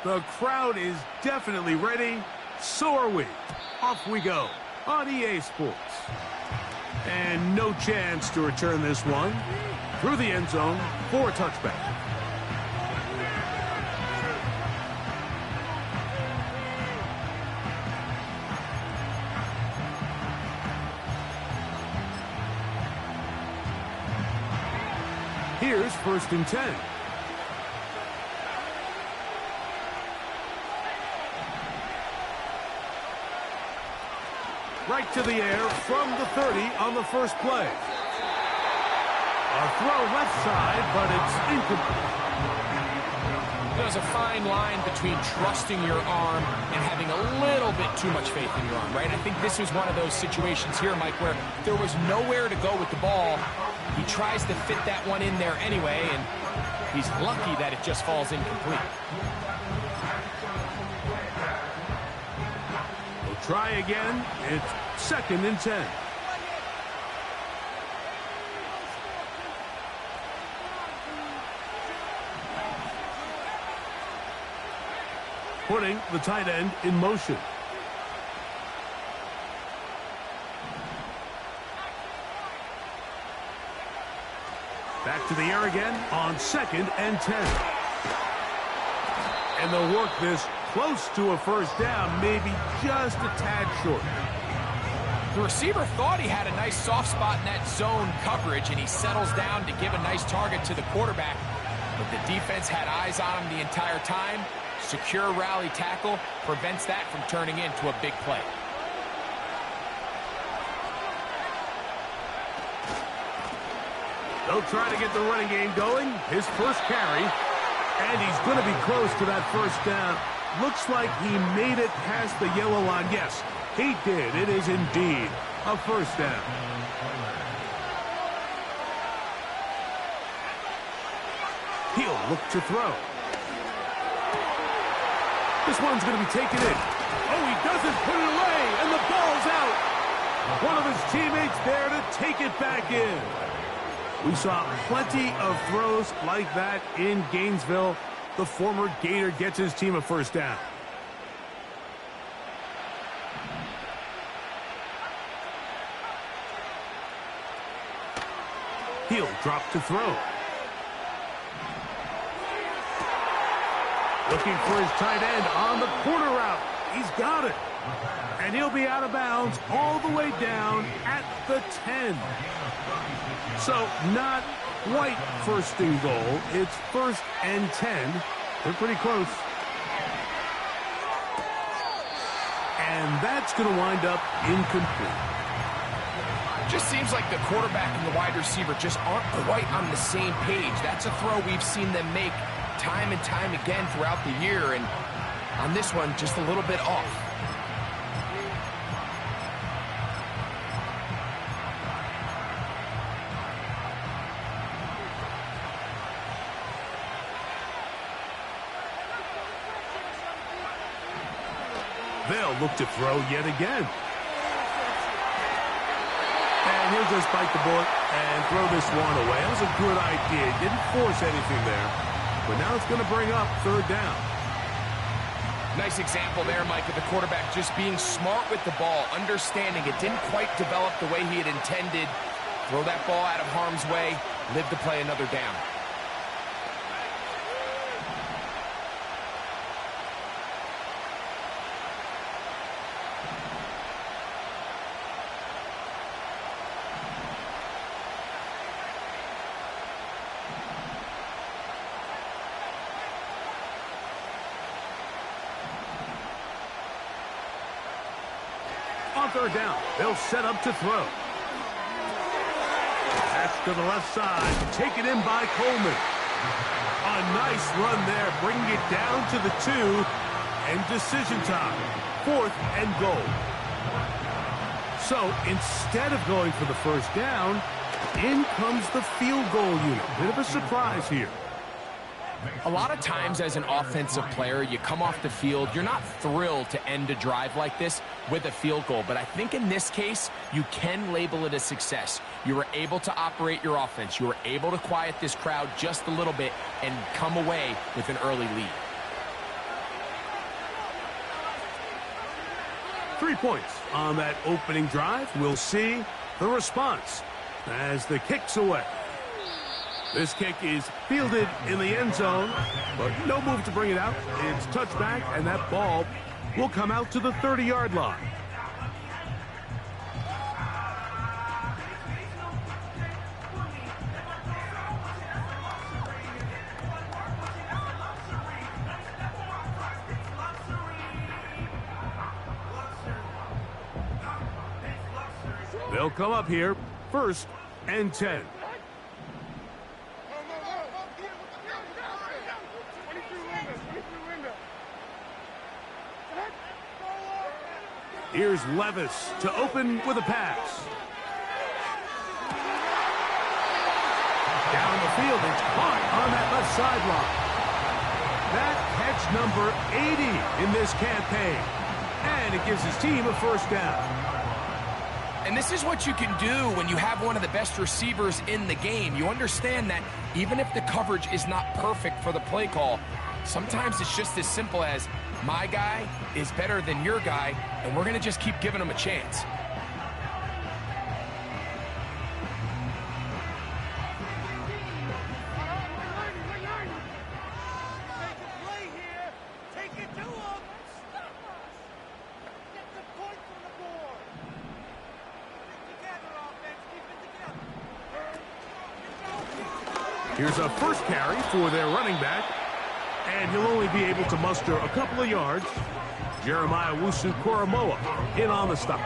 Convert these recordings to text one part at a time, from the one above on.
The crowd is definitely ready. So are we. Off we go on EA Sports. And no chance to return this one. Through the end zone for a touchback. Here's 1st and 10. Right to the air from the 30 on the first play. A throw left side, but it's incomplete. There's a fine line between trusting your arm and having a little bit too much faith in your arm, right? I think this was one of those situations here, Mike, where there was nowhere to go with the ball. He tries to fit that one in there anyway, and he's lucky that it just falls incomplete. We'll try again. It's 2nd and 10. Putting the tight end in motion. Back to the air again on 2nd and 10. And they'll work this close to a first down, maybe just a tad short. The receiver thought he had a nice soft spot in that zone coverage, and he settles down to give a nice target to the quarterback. But the defense had eyes on him the entire time. Secure rally tackle prevents that from turning into a big play. They'll try to get the running game going. His first carry. And he's going to be close to that first down. Looks like he made it past the yellow line. Yes, he did. It is indeed a first down. He'll look to throw. This one's going to be taken in. Oh, he doesn't put it away, and the ball's out. One of his teammates there to take it back in. We saw plenty of throws like that in Gainesville. The former Gator gets his team a first down. He'll drop to throw. Looking for his tight end on the corner route. He's got it. And he'll be out of bounds all the way down at the 10. So not quite 1st and goal. It's 1st and 10. They're pretty close. And that's going to wind up incomplete. Just seems like the quarterback and the wide receiver just aren't quite on the same page. That's a throw we've seen them make time and time again throughout the year, and on this one, just a little bit off. They'll look to throw yet again. And he'll just bite the bullet and throw this one away. That was a good idea. He didn't force anything there. But now it's going to bring up 3rd down. Nice example there, Mike, of the quarterback just being smart with the ball, understanding it didn't quite develop the way he had intended. Throw that ball out of harm's way, live to play another down. On 3rd down, they'll set up to throw. That's to the left side, taken in by Coleman. A nice run there, bringing it down to the 2, and decision time, 4th and goal. So instead of going for the first down, in comes the field goal unit. Bit of a surprise here. A lot of times as an offensive player, you come off the field, you're not thrilled to end a drive like this with a field goal. But I think in this case, you can label it a success. You were able to operate your offense. You were able to quiet this crowd just a little bit and come away with an early lead. 3 points on that opening drive. We'll see the response as the kick's away. This kick is fielded in the end zone, but no move to bring it out. It's touchback, and that ball will come out to the 30-yard line. They'll come up here, 1st and 10. Here's Levis to open with a pass. Down the field, it's caught on that left sideline. That catch number 80 in this campaign. And it gives his team a 1st down. And this is what you can do when you have one of the best receivers in the game. You understand that even if the coverage is not perfect for the play call, sometimes it's just as simple as my guy is better than your guy, and we're going to just keep giving him a chance. Here's a 1st carry for their running back, and he'll only be able to muster a couple of yards. Jeremiah Wusu-Koromoa in on the stop.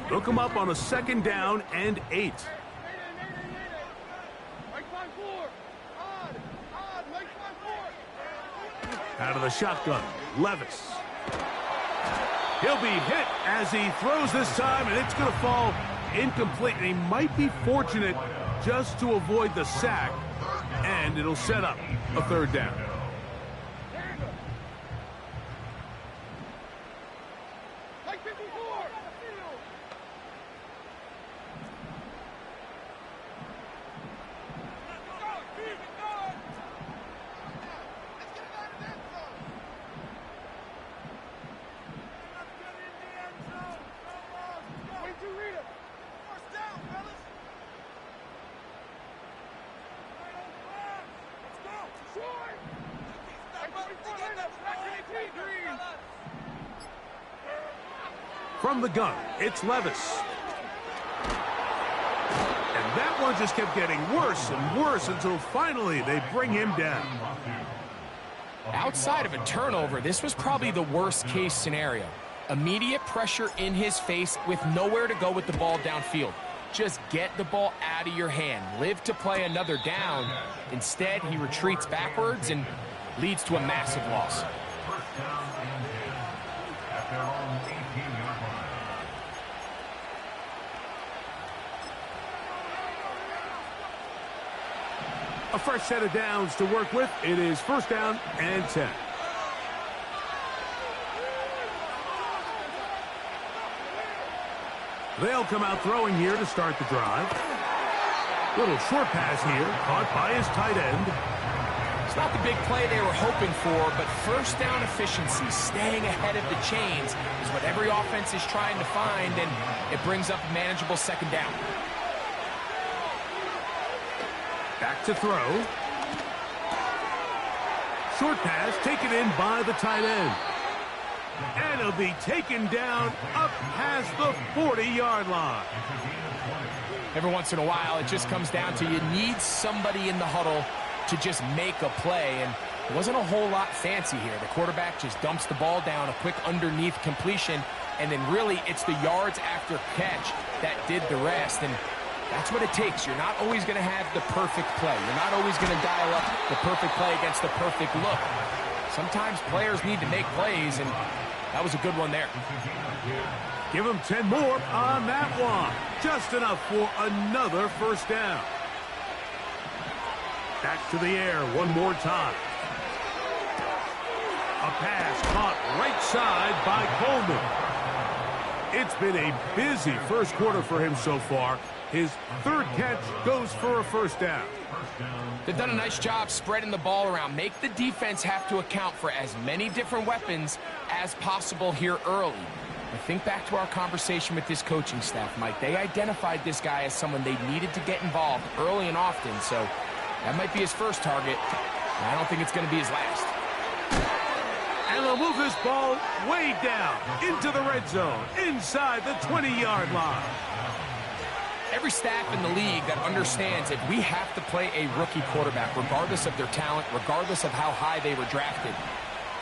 They'll come up on a 2nd down and 8. Out of the shotgun, Levis. He'll be hit as he throws this time, and it's going to fall incomplete. And he might be fortunate just to avoid the sack, and it'll set up a 3rd down. From the gun, it's Levis. And that one just kept getting worse and worse until finally they bring him down. Outside of a turnover, this was probably the worst-case scenario. Immediate pressure in his face with nowhere to go with the ball downfield. Just get the ball out of your hand. Live to play another down. Instead, he retreats backwards and leads to a massive loss. A fresh set of downs to work with. It is 1st down and 10. They'll come out throwing here to start the drive. Little short pass here, caught by his tight end. It's not the big play they were hoping for, but 1st down efficiency, staying ahead of the chains, is what every offense is trying to find, and it brings up a manageable 2nd down. Back to throw. Short pass taken in by the tight end. And he'll be taken down up past the 40-yard line. Every once in a while, it just comes down to you need somebody in the huddle to just make a play. And it wasn't a whole lot fancy here. The quarterback just dumps the ball down, a quick underneath completion, and then really it's the yards after catch that did the rest. And that's what it takes. You're not always going to have the perfect play. You're not always going to dial up the perfect play against the perfect look. Sometimes players need to make plays, and That was a good one there. Give him 10 more on that one. Just enough for another first down. Back to the air one more time. A pass caught right side by Coleman. It's been a busy first quarter for him so far. His third catch goes for a first down. They've done a nice job spreading the ball around. Make the defense have to account for as many different weapons as possible here early. I think back to our conversation with this coaching staff, Mike. They identified this guy as someone they needed to get involved early and often, so that might be his first target. I don't think it's going to be his last. And they'll move this ball way down into the red zone, inside the 20-yard line. Every staff in the league that understands that we have to play a rookie quarterback, regardless of their talent, regardless of how high they were drafted.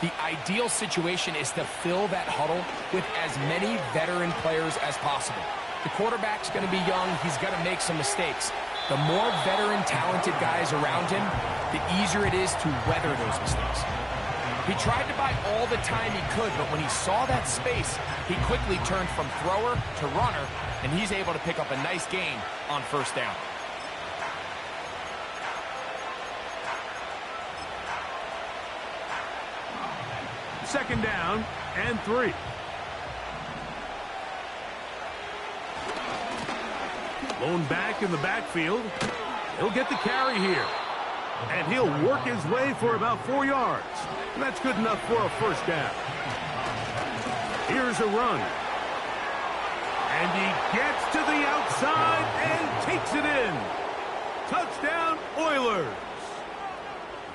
The ideal situation is to fill that huddle with as many veteran players as possible. The quarterback's going to be young. He's going to make some mistakes. The more veteran, talented guys around him, the easier it is to weather those mistakes. He tried to buy all the time he could, but when he saw that space, he quickly turned from thrower to runner, and he's able to pick up a nice gain on first down. Second down and 3. Blown back in the backfield. He'll get the carry here. And he'll work his way for about 4 yards. And that's good enough for a first down. Here's a run. And he gets to the outside and takes it in. Touchdown, Oilers.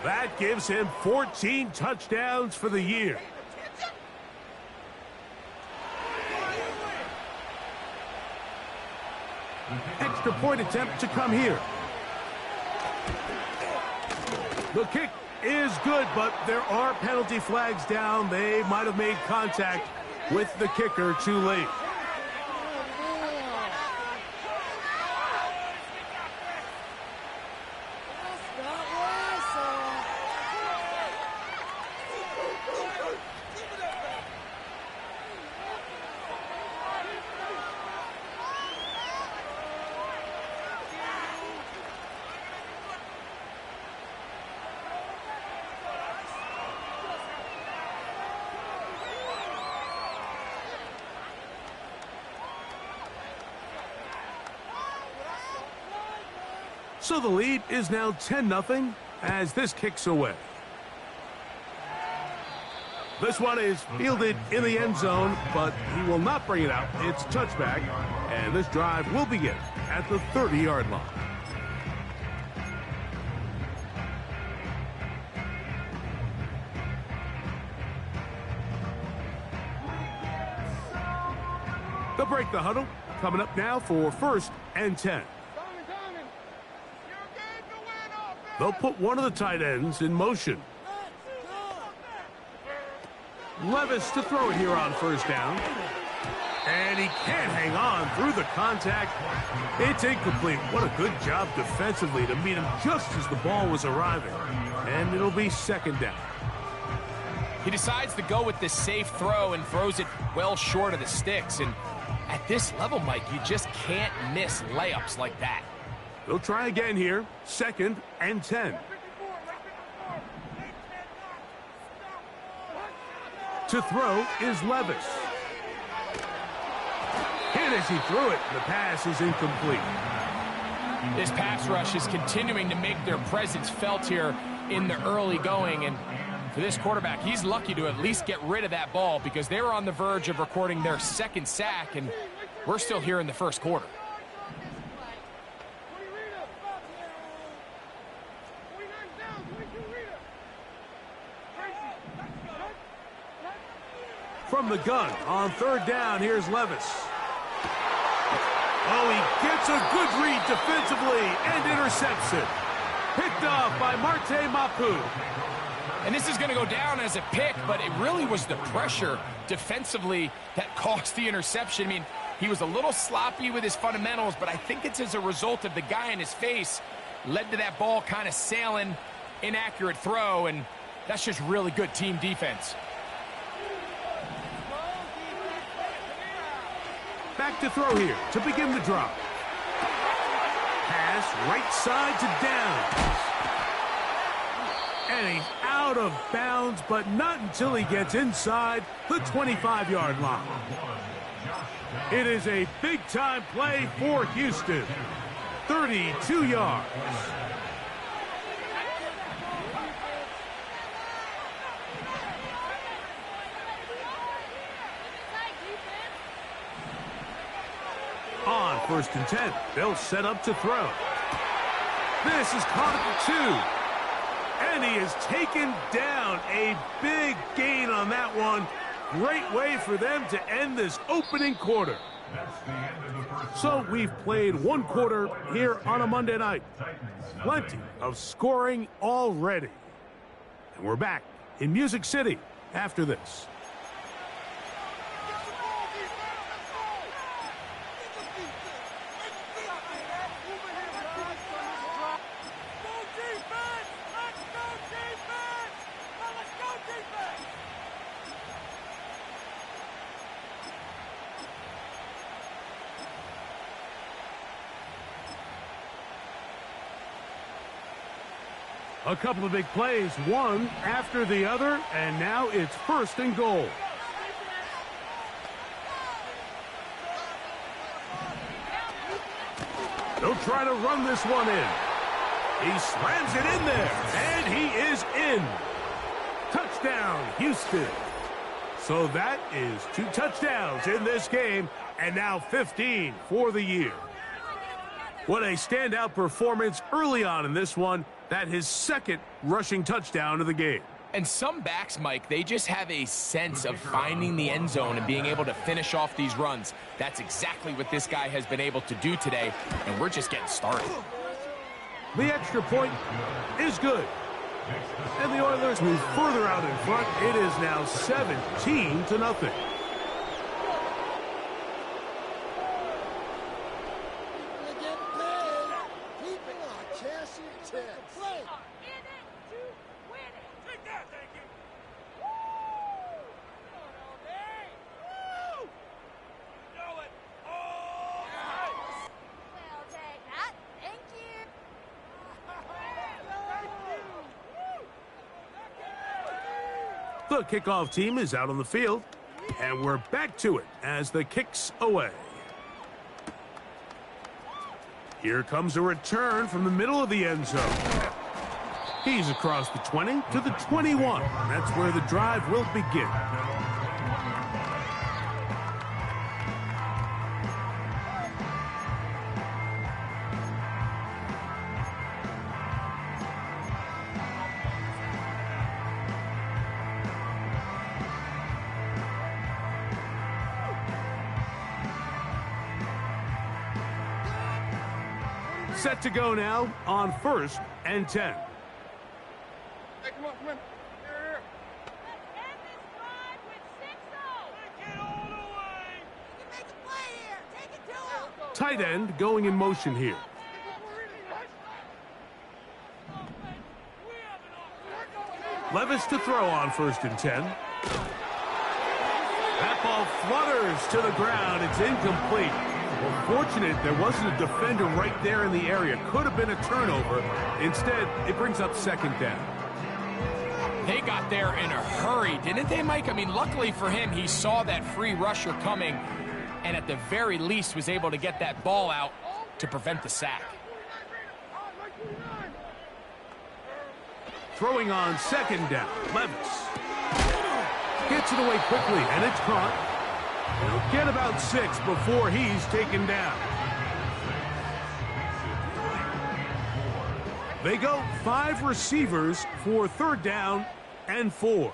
That gives him 14 touchdowns for the year. Extra point attempt to come here. The kick is good, but there are penalty flags down. They might have made contact with the kicker too late. So the lead is now 10-0 as this kicks away. This one is fielded in the end zone, but he will not bring it out. It's a touchback, and this drive will begin at the 30-yard line. They'll break the huddle. Coming up now for 1st and 10. They'll put one of the tight ends in motion. Levis to throw it here on first down. And he can't hang on through the contact. It's incomplete. What a good job defensively to meet him just as the ball was arriving. And it'll be second down. He decides to go with the safe throw and throws it well short of the sticks. And at this level, Mike, you just can't miss layups like that. They'll try again here. 2nd and 10. To throw is Levis. Hit as he threw it. The pass is incomplete. This pass rush is continuing to make their presence felt here in the early going. And for this quarterback, he's lucky to at least get rid of that ball because they were on the verge of recording their 2nd sack, and we're still here in the first quarter. From the gun on 3rd down, here's Levis. Oh, he gets a good read defensively and intercepts it. Picked off by Marte Mapu. And this is going to go down as a pick, but it really was the pressure defensively that caused the interception. I mean, he was a little sloppy with his fundamentals, but I think it's as a result of the guy in his face led to that ball kind of sailing, inaccurate throw, and that's just really good team defense. Back to throw here to begin the drive. Pass right side to Downs. And he's out of bounds, but not until he gets inside the 25-yard line. It is a big-time play for Houston. 32 yards. On 1st and 10, they'll set up to throw. This is caught at the 2. And he is taken down. A big gain on that one. Great way for them to end this opening quarter. So we've played one quarter here on a Monday night. Plenty of scoring already. And we're back in Music City after this. A couple of big plays, one after the other, and now it's 1st and goal. They'll try to run this one in. He slams it in there, and he is in. Touchdown, Houston. So that is 2 touchdowns in this game, and now 15 for the year. What a standout performance early on in this one. That his 2nd rushing touchdown of the game. And some backs, Mike, they just have a sense of finding the end zone and being able to finish off these runs. That's exactly what this guy has been able to do today, and we're just getting started. The extra point is good. And the Oilers move further out in front. It is now 17-0. The kickoff team is out on the field, and we're back to it as the kick's away. Here comes a return from the middle of the end zone. He's across the 20 to the 21. That's where the drive will begin. Set to go now on 1st and 10. Hey, come on. Here. Let's end this drive with 6-0. Get all the way. You can make a play here. Take it to him. Tight end going in motion here. Levis to throw on 1st and 10. That ball flutters to the ground. It's incomplete. Well, fortunate there wasn't a defender right there in the area. Could have been a turnover. Instead, it brings up 2nd down. They got there in a hurry, didn't they, Mike? I mean, luckily for him, he saw that free rusher coming and at the very least was able to get that ball out to prevent the sack. Throwing on 2nd down, Levis. Gets it away quickly, and it's caught. He'll get about 6 before he's taken down. They go 5 receivers for 3rd down and 4.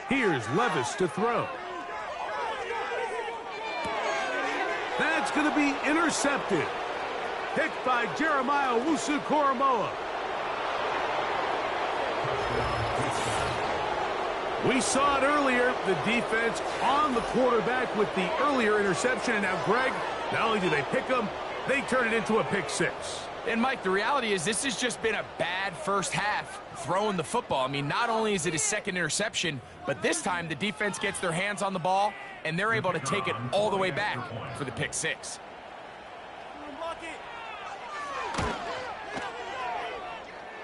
Here's Levis to throw. That's going to be intercepted. Picked by Jeremiah Owusu-Koramoah. We saw it earlier, the defense on the quarterback with the earlier interception. And now, Greg, Not only do they pick them, they turn it into a pick six. And, Mike, the reality is this has just been a bad first half throwing the football. I mean, not only is it his second interception, but this time the defense gets their hands on the ball, and they're able to take it all the way back for the pick six.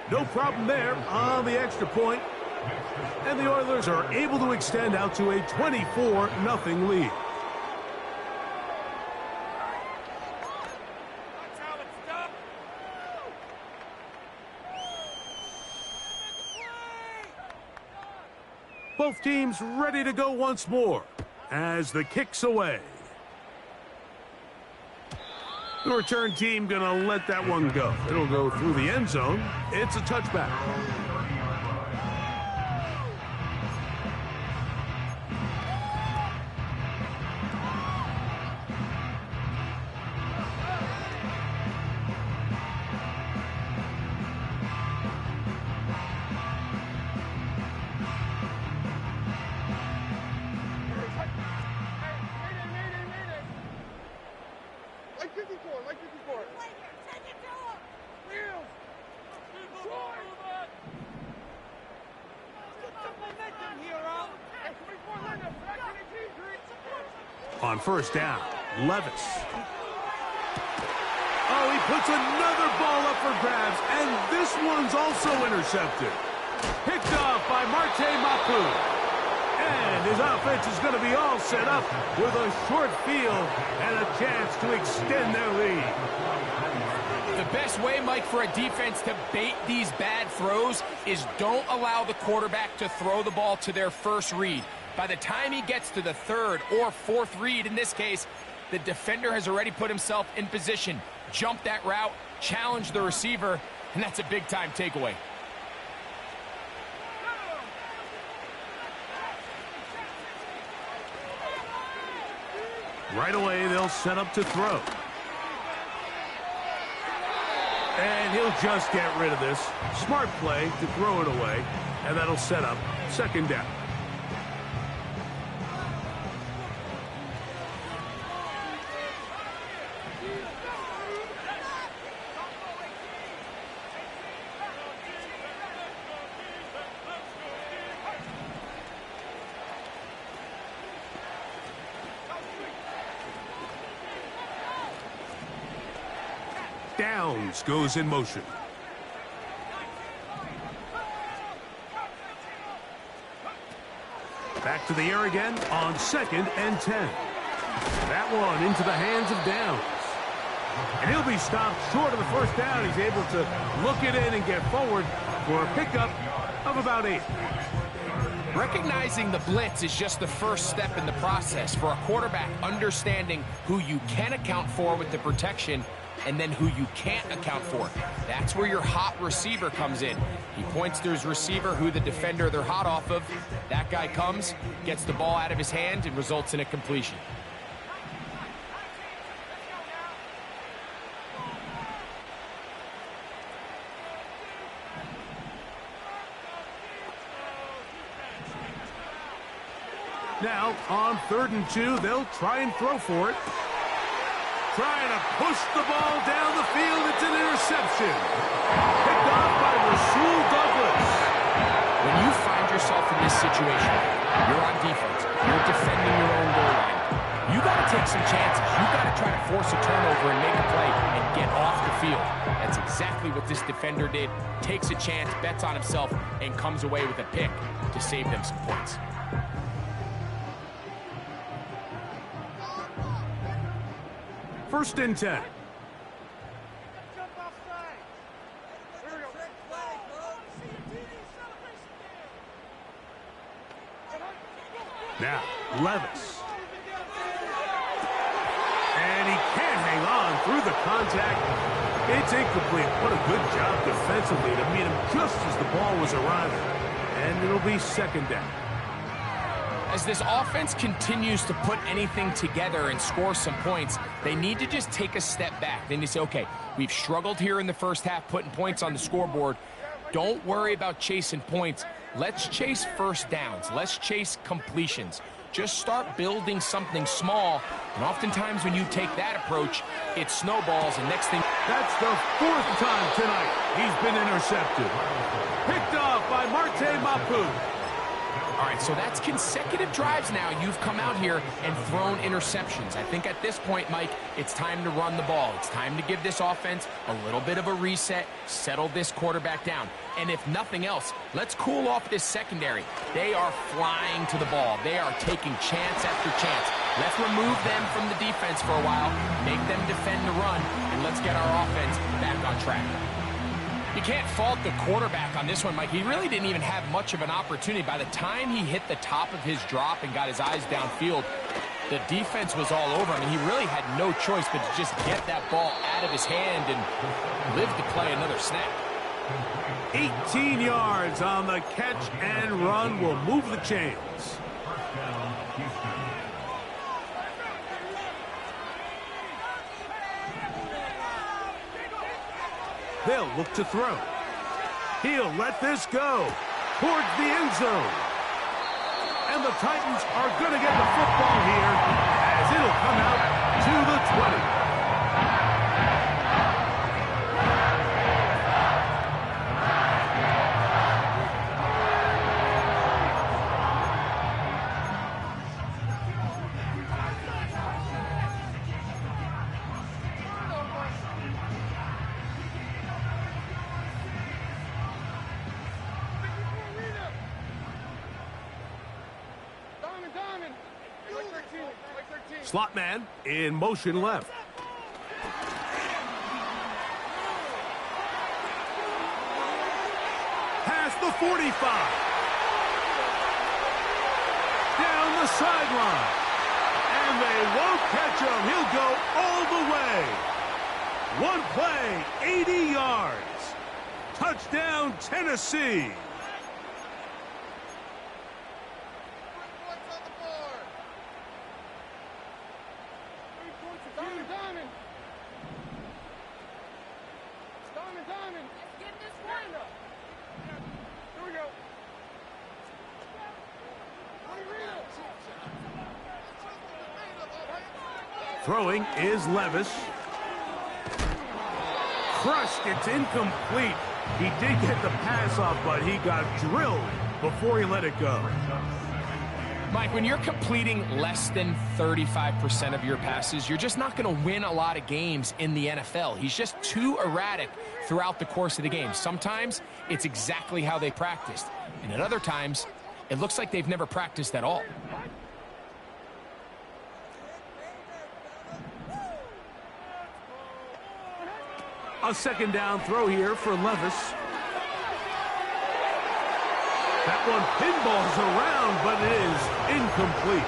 No problem there on the extra point. And the Oilers are able to extend out to a 24-0 lead. Both teams ready to go once more as the kick's away. The return team gonna let that one go. It'll go through the end zone. It's a touchback. On first down, Levis. Oh, he puts another ball up for grabs, and this one's also intercepted. Picked off by Marte Mapu. And his offense is going to be all set up with a short field and a chance to extend their lead. The best way, Mike, for a defense to bait these bad throws is don't allow the quarterback to throw the ball to their first read. By the time he gets to the third or fourth read, in this case, the defender has already put himself in position, jumped that route, challenged the receiver, and that's a big-time takeaway. Right away, they'll set up to throw. And he'll just get rid of this. Smart play to throw it away, and that'll set up second down. Downs goes in motion. Back to the air again on 2nd and 10. That one into the hands of Downs. And he'll be stopped short of the first down. He's able to look it in and get forward for a pickup of about 8. Recognizing the blitz is just the first step in the process for a quarterback understanding who you can account for with the protection and then who you can't account for. That's where your hot receiver comes in. He points to his receiver, who the defender they're hot off of. That guy comes, gets the ball out of his hand, and results in a completion. Now, on 3rd and 2, they'll try and throw for it. Trying to push the ball down the field. It's an interception. Picked off by Rasul Douglas. When you find yourself in this situation, you're on defense, you're defending your own goal line, you got to take some chances. You got to try to force a turnover and make a play and get off the field. That's exactly what this defender did. Takes a chance, bets on himself, and comes away with a pick to save them some points. First and 10. Now, Levis. And he can't hang on through the contact. It's incomplete. What a good job defensively to meet him just as the ball was arriving. And it'll be second down. As this offense continues to put anything together and score some points, they need to just take a step back. They need to say, okay, we've struggled here in the first half putting points on the scoreboard. Don't worry about chasing points. Let's chase first downs. Let's chase completions. Just start building something small, and oftentimes when you take that approach, it snowballs, and next thing... That's the 4th time tonight he's been intercepted. Picked off by Marte Mapu. All right, so that's consecutive drives now. You've come out here and thrown interceptions. I think at this point, Mike, it's time to run the ball. It's time to give this offense a little bit of a reset, settle this quarterback down. And if nothing else, let's cool off this secondary. They are flying to the ball. They are taking chance after chance. Let's remove them from the defense for a while, make them defend the run, and let's get our offense back on track. You can't fault the quarterback on this one, Mike. He really didn't even have much of an opportunity. By the time he hit the top of his drop and got his eyes downfield, the defense was all over him, and he really had no choice but to just get that ball out of his hand and live to play another snap. 18 yards on the catch and run will move the chains. They'll look to throw. He'll let this go towards the end zone. And the Titans are going to get the football here as it'll come out to the 20. Slot man in motion left. Past the 45. Down the sideline. And they won't catch him. He'll go all the way. One play, 80 yards. Touchdown, Tennessee. Throwing is Levis. Crushed. It's incomplete. He did get the pass off, but he got drilled before he let it go. Mike, when you're completing less than 35% of your passes, you're just not going to win a lot of games in the NFL. He's just too erratic throughout the course of the game. Sometimes it's exactly how they practiced, and at other times, it looks like they've never practiced at all. A second down throw here for Levis. That one pinballs around, but it is incomplete.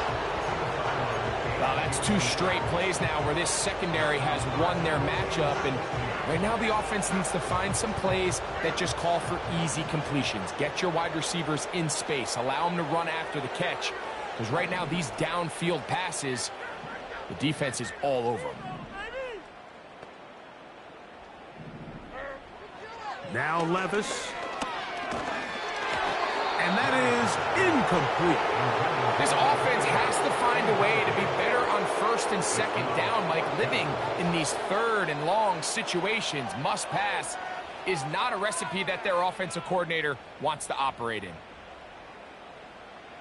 Well, that's 2 straight plays now where this secondary has won their matchup, and right now the offense needs to find some plays that just call for easy completions. Get your wide receivers in space. Allow them to run after the catch, because right now these downfield passes, the defense is all over them. Now Levis. And that is incomplete. This offense has to find a way to be better on first and second down. Like living in these third and long situations, must pass, is not a recipe that their offensive coordinator wants to operate in.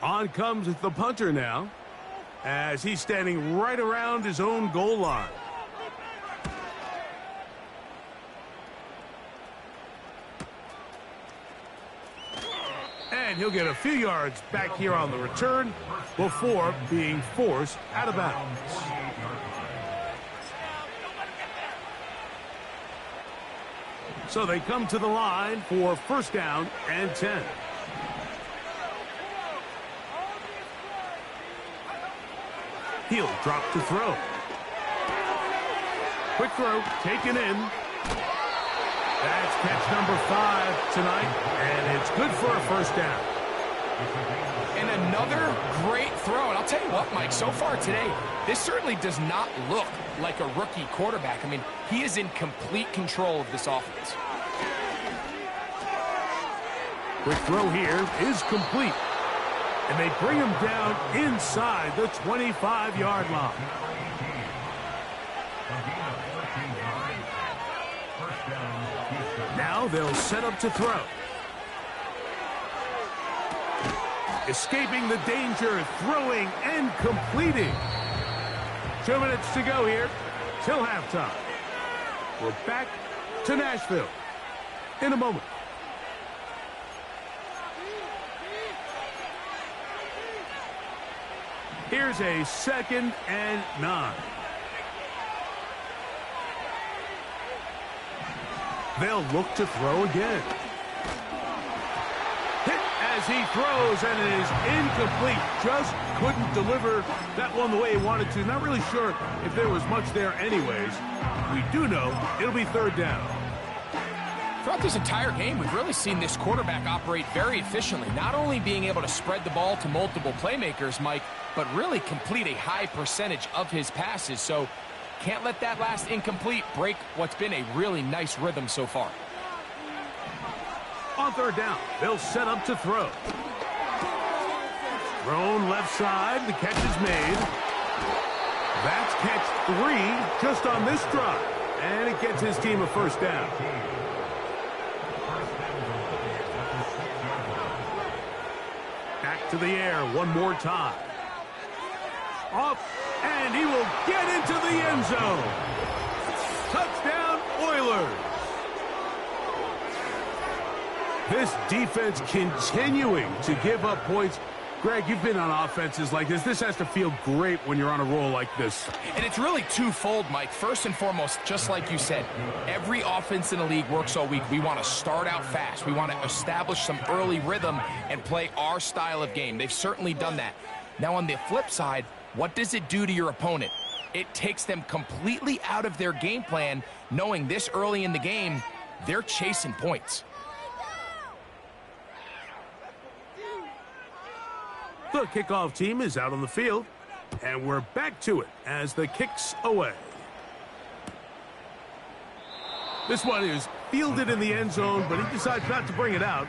On comes the punter now, as he's standing right around his own goal line. And he'll get a few yards back here on the return before being forced out of bounds. So they come to the line for first down and 10. He'll drop to throw. Quick throw taken in. That's catch number 5 tonight, and it's good for a first down. And another great throw. And I'll tell you what, Mike, so far today, this certainly does not look like a rookie quarterback. I mean, he is in complete control of this offense. Quick throw here is complete. And they bring him down inside the 25-yard line. Now they'll set up to throw. Escaping the danger, throwing and completing. 2 minutes to go here till halftime. We're back to Nashville in a moment. Here's a 2nd and 9. They'll look to throw again. Hit as he throws, and it is incomplete. Just couldn't deliver that one the way he wanted to. Not really sure if there was much there anyways. We do know it'll be 3rd down. Throughout this entire game, we've really seen this quarterback operate very efficiently, not only being able to spread the ball to multiple playmakers, Mike, but really complete a high percentage of his passes. So can't let that last incomplete break what's been a really nice rhythm so far. On 3rd down, they'll set up to throw. Thrown left side, the catch is made. That's catch 3 just on this drive, and it gets his team a 1st down. Back to the air one more time. Off, and he will get into the end zone. Touchdown, Oilers. This defense continuing to give up points. Greg, you've been on offenses like this. This has to feel great when you're on a roll like this. And it's really twofold, Mike. First and foremost, just like you said, every offense in the league works all week. We want to start out fast. We want to establish some early rhythm and play our style of game. They've certainly done that. Now, on the flip side, what does it do to your opponent? It takes them completely out of their game plan, knowing this early in the game, they're chasing points. The kickoff team is out on the field, and we're back to it as the kick's away. This one is fielded in the end zone, but he decides not to bring it out,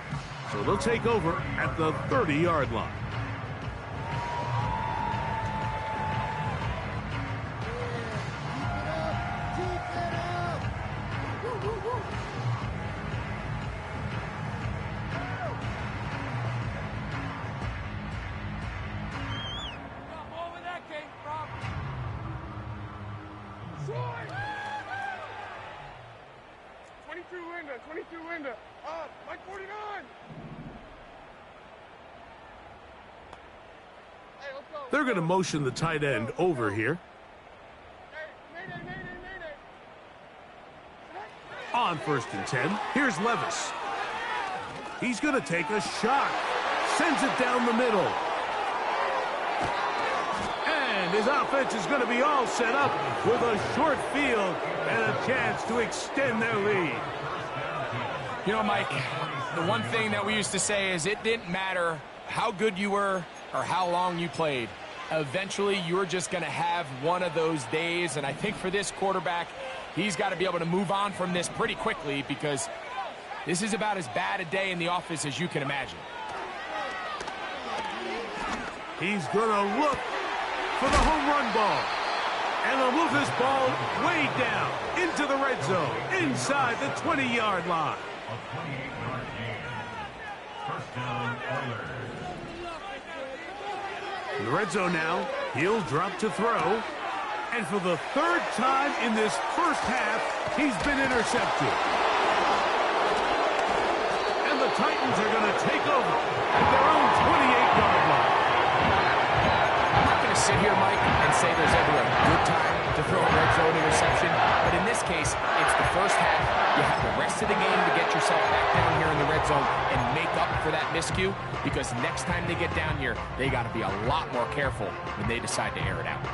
so they'll take over at the 30-yard line. They're going to motion the tight end over here. On 1st and 10, here's Levis. He's going to take a shot. Sends it down the middle. And his offense is going to be all set up with a short field and a chance to extend their lead. You know, Mike, the one thing that we used to say is it didn't matter how good you were or how long you played. Eventually, you're just going to have one of those days, and I think for this quarterback, he's got to be able to move on from this pretty quickly because this is about as bad a day in the office as you can imagine. He's going to look for the home run ball, and they'll move this ball way down into the red zone, inside the 20-yard line. First down, Oilers. In the red zone now, he'll drop to throw. And for the 3rd time in this first half, he's been intercepted. And the Titans are going to take over at their own 28-yard line. I'm not going to sit here, Mike, and say there's ever a good time to throw a red zone interception. But in this case, it's the first half. You have the rest of the game to get yourself back down here in the red zone and make up for that miscue, because next time they get down here, they got to be a lot more careful when they decide to air it out.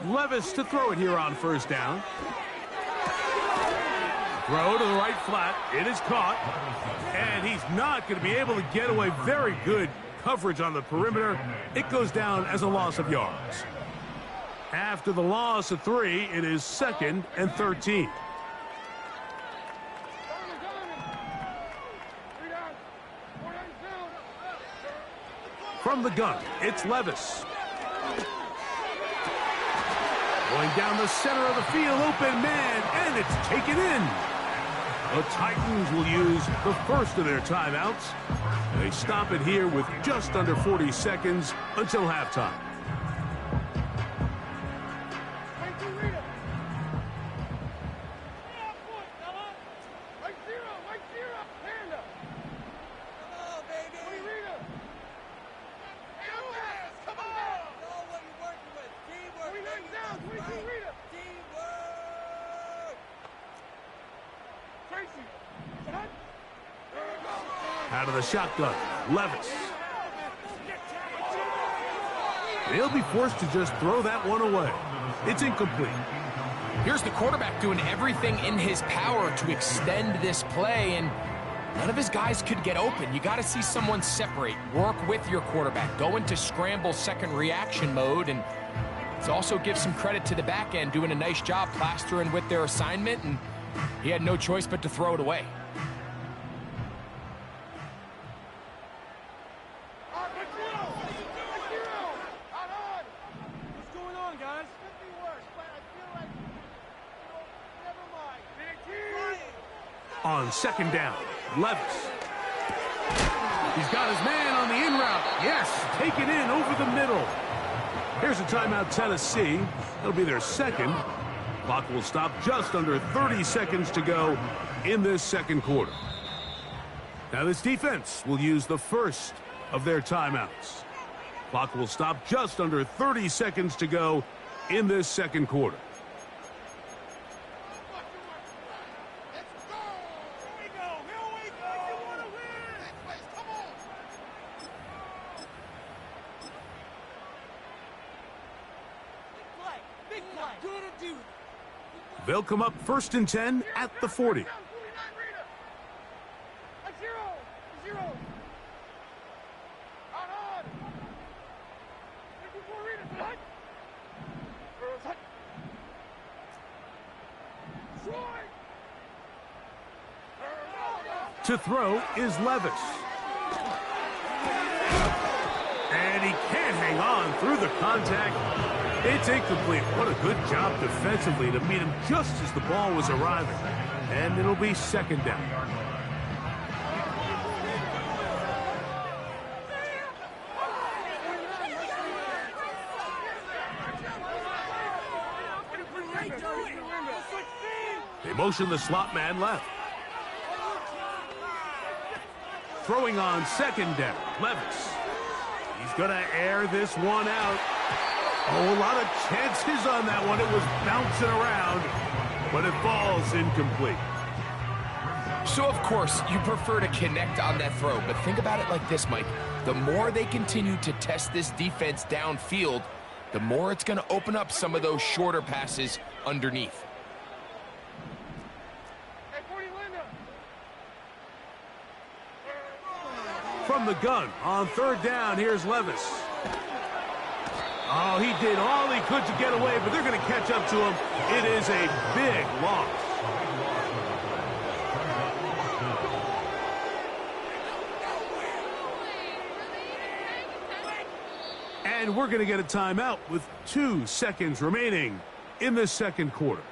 Levis to throw it here on 1st down. Throw to the right flat. It is caught. And he's not going to be able to get away. Very good coverage on the perimeter. It goes down as a loss of yards. After the loss of 3, it is 2nd and 13. From the gun, it's Levis. Going down the center of the field, open man, and it's taken in. The Titans will use the first of their timeouts. They stop it here with just under 40 seconds until halftime. Out of the shotgun, Levis. They'll be forced to just throw that one away. It's incomplete. Here's the quarterback doing everything in his power to extend this play, and none of his guys could get open. You got to see someone separate, work with your quarterback, go into scramble second reaction mode, and it also gives some credit to the back end doing a nice job plastering with their assignment, and he had no choice but to throw it away. On 2nd down, Levis. He's got his man on the in route. Yes, take it in over the middle. Here's a timeout, Tennessee. It'll be their 2nd. Clock will stop just under 30 seconds to go in this 2nd quarter. Now this defense will use the first of their timeouts. Clock will stop just under 30 seconds to go in this 2nd quarter. They'll come up 1st and 10 at the 40. To throw is Levis. And he can't hang on through the contact. It's incomplete. What a good job defensively to meet him just as the ball was arriving. And it'll be 2nd down. They motion the slot man left. Throwing on 2nd down, Levis. He's going to air this one out. Oh, a lot of chances on that one. It was bouncing around, but it falls incomplete. So, of course, you prefer to connect on that throw, but think about it like this, Mike. The more they continue to test this defense downfield, the more it's going to open up some of those shorter passes underneath. From the gun on 3rd down, here's Levis. Oh, he did all he could to get away, but they're going to catch up to him. It is a big loss. And we're going to get a timeout with 2 seconds remaining in the 2nd quarter.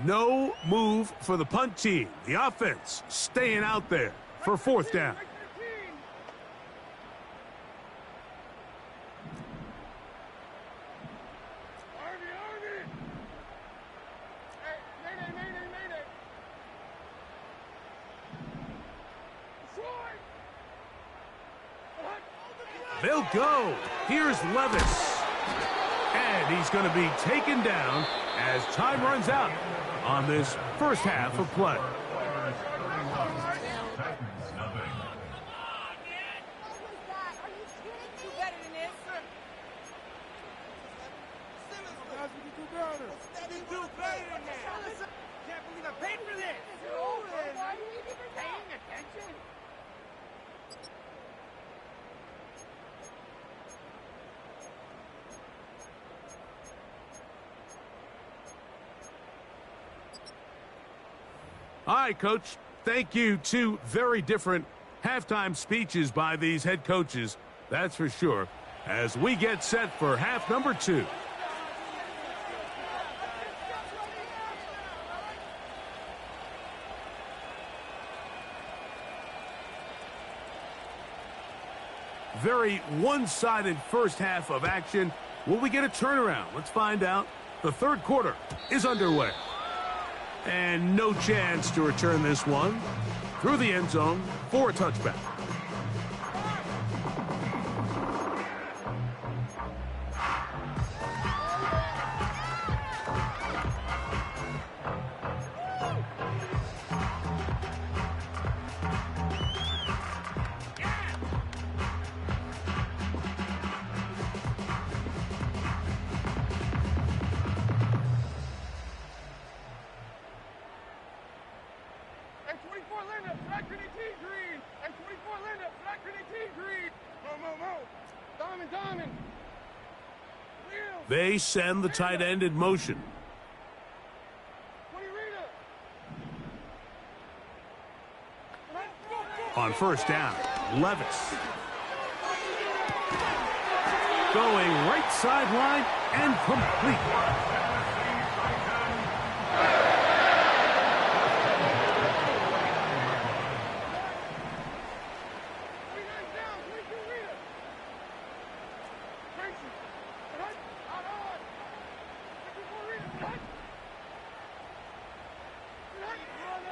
No move for the punt team. The offense staying out there for 4th down. They'll go. Here's Levis. And he's going to be taken down as time runs out on this first half of play. All right, Coach, thank you. Two very different halftime speeches by these head coaches, that's for sure, as we get set for half number 2. Very one-sided first half of action. Will we get a turnaround? Let's find out. The third quarter is underway. And no chance to return this one through the end zone for a touchback. They send the tight end in motion. On first down, Levis. Going right sideline and complete.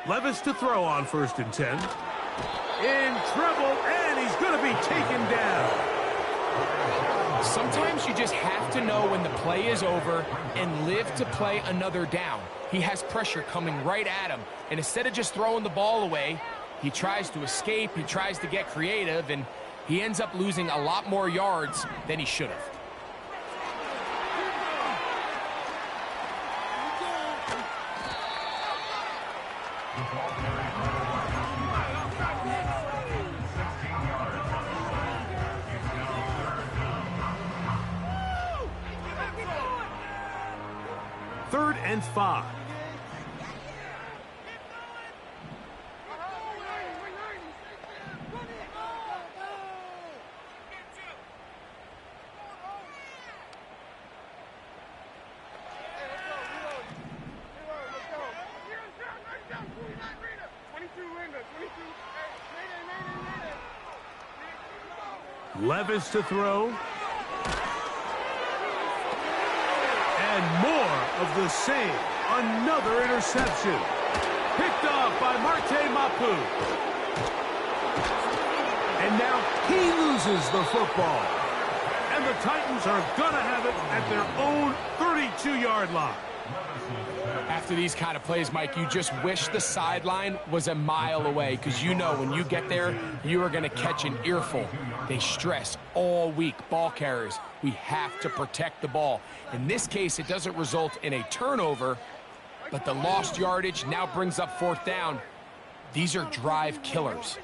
Levis to throw on 1st and 10. In trouble, and he's going to be taken down. Sometimes you just have to know when the play is over and live to play another down. He has pressure coming right at him, and instead of just throwing the ball away, he tries to escape, he tries to get creative, and he ends up losing a lot more yards than he should have. Third and 5. Levis to throw. And more of the same. Another interception. Picked off by Marte Mapu. And now he loses the football. And the Titans are going to have it at their own 32-yard line. After these kind of plays, Mike, you just wish the sideline was a mile away, because you know when you get there, you are going to catch an earful. They stress all week, ball carriers. We have to protect the ball. In this case, it doesn't result in a turnover, but the lost yardage now brings up 4th down. These are drive killers.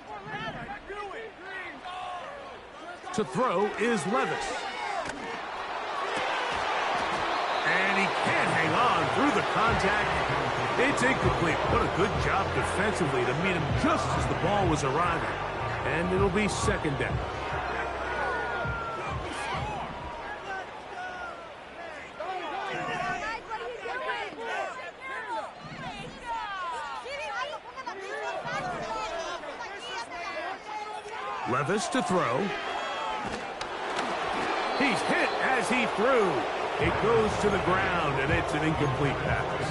To throw is Levis. And he can't hang on through the contact. It's incomplete. What a good job defensively to meet him just as the ball was arriving. And it'll be 2nd down. Levis to throw. He's hit as he threw. It goes to the ground, and it's an incomplete pass.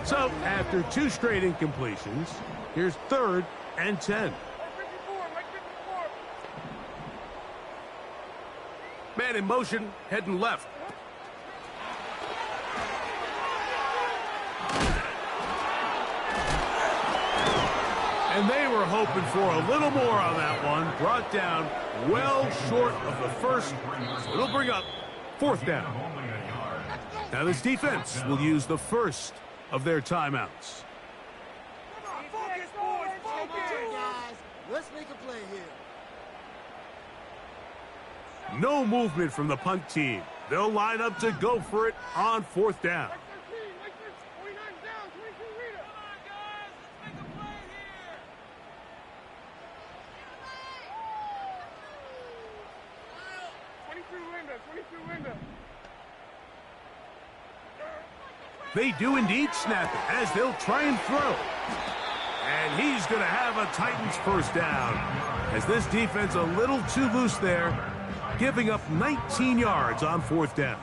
So, after 2 straight incompletions, here's 3rd and 10. Man in motion, heading left. And they were hoping for a little more on that one. Brought down well short of the first. So it'll bring up 4th down. Now this defense will use the first of their timeouts. Focus, boys, focus! Guys, let's make a play here. No movement from the punt team. They'll line up to go for it on 4th down. Like 29 down, 22 reader. Come on, guys, let's make a play here. 22 window. They do indeed snap it as they'll try and throw. And he's going to have a Titans 1st down. As this defense a little too loose there, giving up 19 yards on 4th down.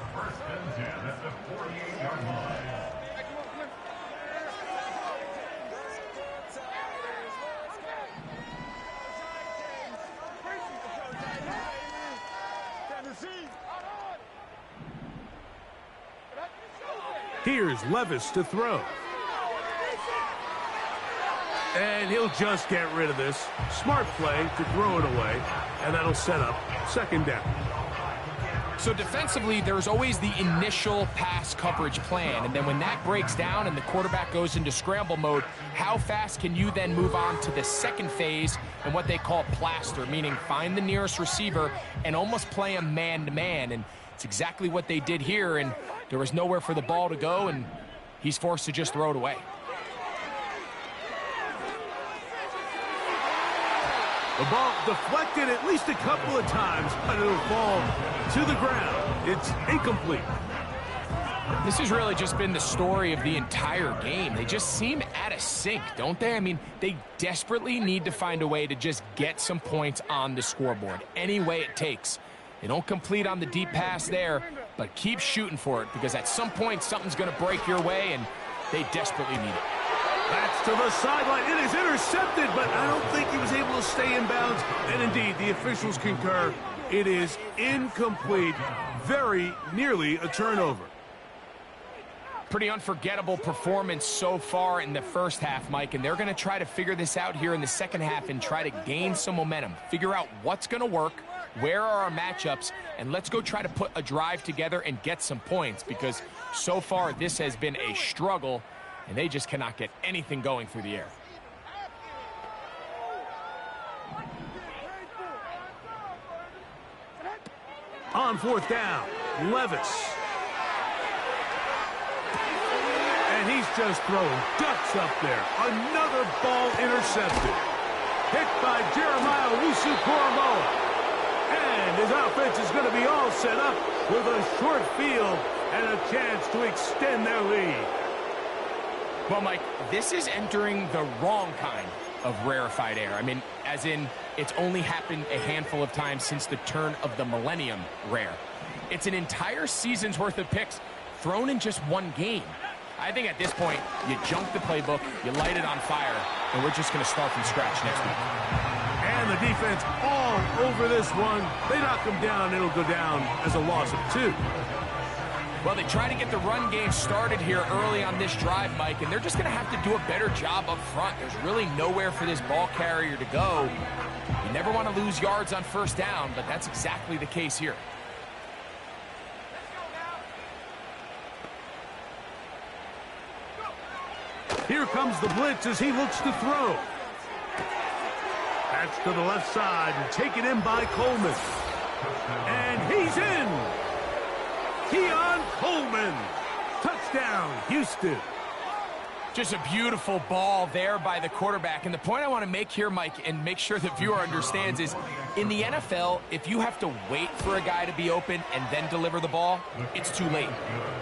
Here's Levis to throw. And he'll just get rid of this. Smart play to throw it away, and that'll set up 2nd down. So defensively, there's always the initial pass coverage plan, and then when that breaks down and the quarterback goes into scramble mode, how fast can you then move on to the second phase and what they call plaster, meaning find the nearest receiver and almost play him man-to-man, and it's exactly what they did here, and there was nowhere for the ball to go, and he's forced to just throw it away. The ball deflected at least a couple of times, but it'll fall to the ground. It's incomplete. This has really just been the story of the entire game. They just seem out of sync, don't they? I mean, they desperately need to find a way to just get some points on the scoreboard, any way it takes. They don't complete on the deep pass there, but keep shooting for it, because at some point something's going to break your way, and they desperately need it. That's to the sideline. It is intercepted, but I don't think he was able to stay in bounds. And indeed, the officials concur. It is incomplete. Very nearly a turnover. Pretty unforgettable performance so far in the first half, Mike, and they're going to try to figure this out here in the second half and try to gain some momentum. Figure out what's going to work, where are our matchups, and let's go try to put a drive together and get some points, because so far this has been a struggle, and they just cannot get anything going through the air. On 4th down, Levis. And he's just throwing ducks up there. Another ball intercepted. Hit by Jeremiah Owusu-Koramoah. And his offense is going to be all set up with a short field and a chance to extend their lead. Well, Mike, this is entering the wrong kind of rarefied air. I mean, as in, it's only happened a handful of times since the turn of the millennium rare. It's an entire season's worth of picks thrown in just one game. I think at this point, you junk the playbook, you light it on fire, and we're just going to start from scratch next week. And the defense all over this one. They knock him down, it'll go down as a loss of 2. Well, they try to get the run game started here early on this drive, Mike, and they're just going to have to do a better job up front. There's really nowhere for this ball carrier to go. You never want to lose yards on 1st down, but that's exactly the case here. Here comes the blitz as he looks to throw. That's to the left side and taken in by Coleman. And he's in. Keon Coleman. Touchdown, Houston. Just a beautiful ball there by the quarterback. And the point I want to make here, Mike, and make sure the viewer understands, is in the NFL, if you have to wait for a guy to be open and then deliver the ball, it's too late.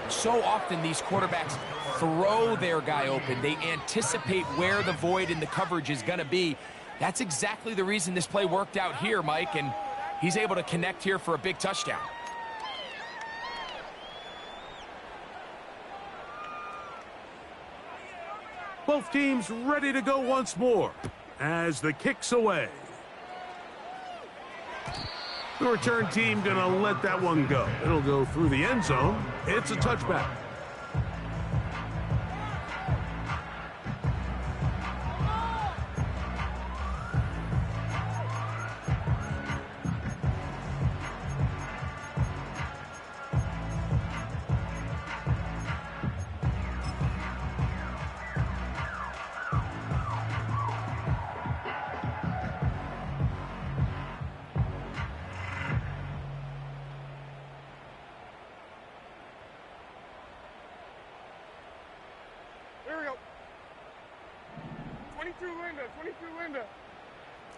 So often these quarterbacks throw their guy open. They anticipate where the void in the coverage is going to be. That's exactly the reason this play worked out here, Mike, and he's able to connect here for a big touchdown. Both teams ready to go once more as the kick's away. The return team going to let that one go. It'll go through the end zone. It's a touchback. Here we go. 22 Linda, 22 Linda.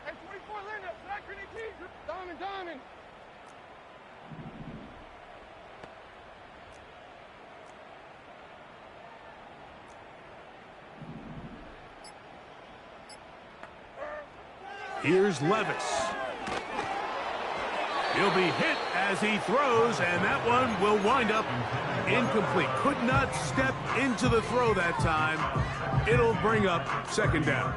Hey, 24 Linda, back to the key. Diamond, diamond. Here's Levis. He'll be hit as he throws, and that one will wind up incomplete. Could not step into the throw that time. It'll bring up second down.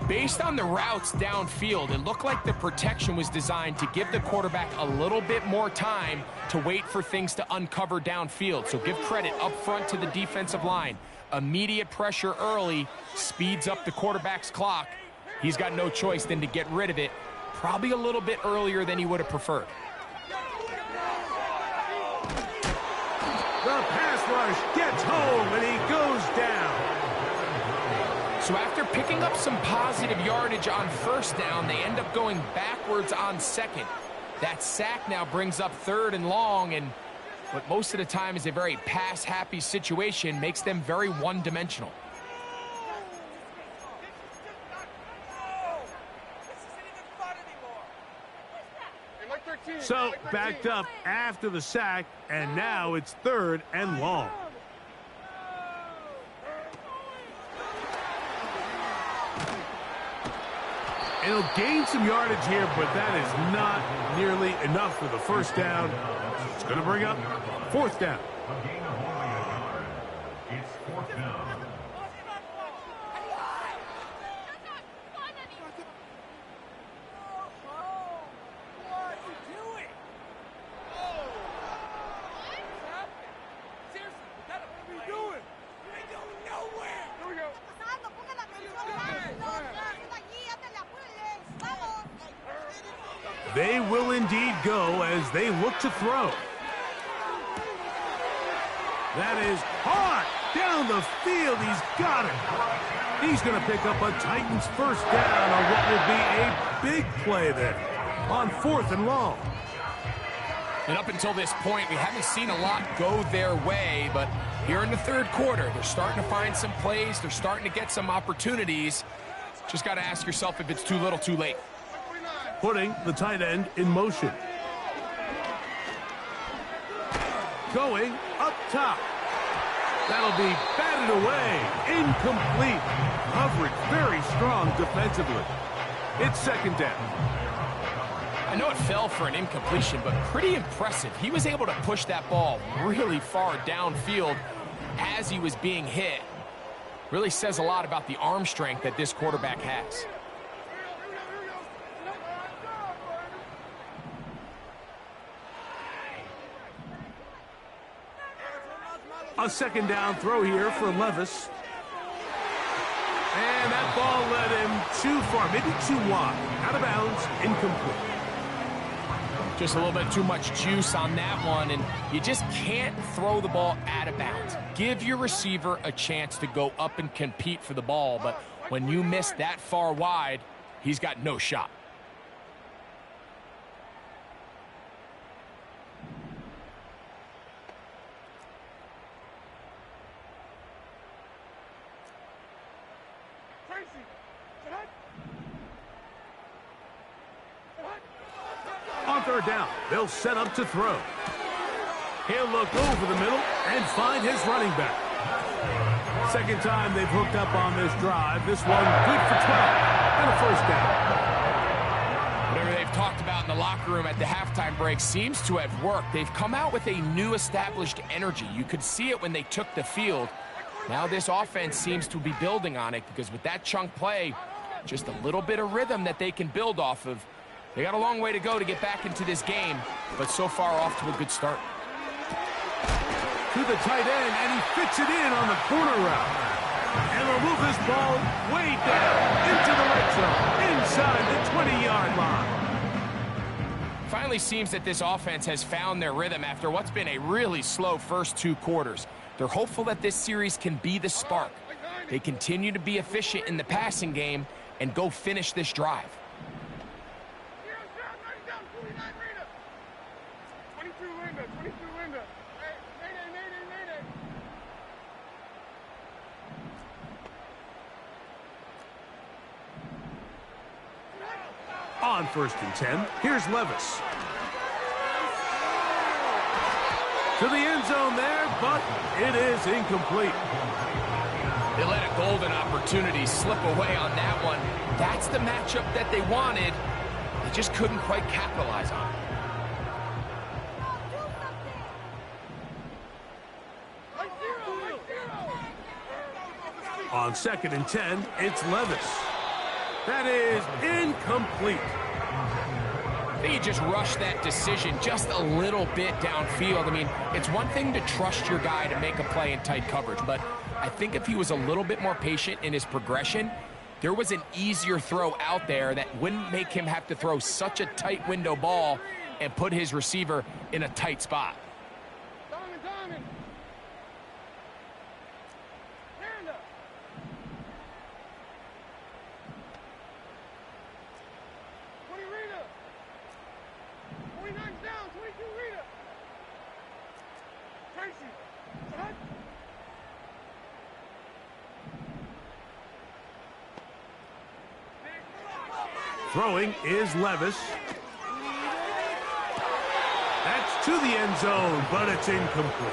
Based on the routes downfield, it looked like the protection was designed to give the quarterback a little bit more time to wait for things to uncover downfield. So give credit up front to the defensive line. Immediate pressure early speeds up the quarterback's clock. He's got no choice than to get rid of it, probably a little bit earlier than he would have preferred. The pass rush gets home, and he goes down. So after picking up some positive yardage on first down, they end up going backwards on second. That sack now brings up third and long, and what most of the time is a very pass-happy situation makes them very one-dimensional. So backed up after the sack, and now it's third and long. It'll gain some yardage here, but that is not nearly enough for the first down. It's going to bring up fourth down. A gain of only a yard. It's fourth down. They will indeed go as they look to throw. That is hard down the field. He's got it. He's going to pick up a Titans first down on what will be a big play there on fourth and long. And up until this point, we haven't seen a lot go their way, but here in the third quarter, they're starting to find some plays. They're starting to get some opportunities. Just got to ask yourself if it's too little, too late. Putting the tight end in motion. Going up top. That'll be batted away. Incomplete. Coverage very strong defensively. It's second down. I know it fell for an incompletion, but pretty impressive. He was able to push that ball really far downfield as he was being hit. Really says a lot about the arm strength that this quarterback has. A second down throw here for Levis. And that ball led him too far, maybe too wide. Out of bounds, incomplete. Just a little bit too much juice on that one, and you just can't throw the ball out of bounds. Give your receiver a chance to go up and compete for the ball, but when you miss that far wide, he's got no shot. On third down, they'll set up to throw. He'll look over the middle and find his running back. Second time they've hooked up on this drive. This one good for 12 and a first down. Whatever they've talked about in the locker room at the halftime break seems to have worked. They've come out with a new established energy. You could see it when they took the field. Now this offense seems to be building on it because with that chunk play, just a little bit of rhythm that they can build off of, They got a long way to go to get back into this game, but so far off to a good start. To the tight end, and he fits it in on the corner route. And they'll move this ball way down into the red zone, inside the 20-yard line. Finally seems that this offense has found their rhythm after what's been a really slow first 2 quarters. They're hopeful that this series can be the spark. They continue to be efficient in the passing game and go finish this drive. 22 Linda. Hey, Mayday. On 1st and 10, here's Levis. To the end zone there, but it is incomplete. They let a golden opportunity slip away on that one. That's the matchup that they wanted. They just couldn't quite capitalize on it. On 2nd and 10, it's Levis. That is incomplete. I think he just rushed that decision just a little bit downfield. I mean, it's one thing to trust your guy to make a play in tight coverage, but I think if he was a little bit more patient in his progression, there was an easier throw out there that wouldn't make him have to throw such a tight window ball and put his receiver in a tight spot. Diamond. Panda. 20 Rita. 49's down. 22 Rita. Tracy. Hut. Throwing is Levis. That's to the end zone, but it's incomplete.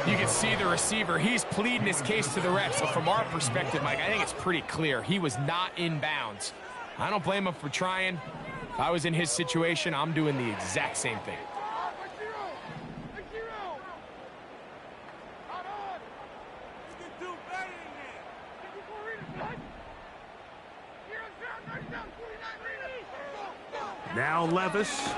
You can see the receiver. He's pleading his case to the refs. So from our perspective, Mike, I think it's pretty clear. He was not in bounds. I don't blame him for trying. If I was in his situation, I'm doing the exact same thing. Now Levis.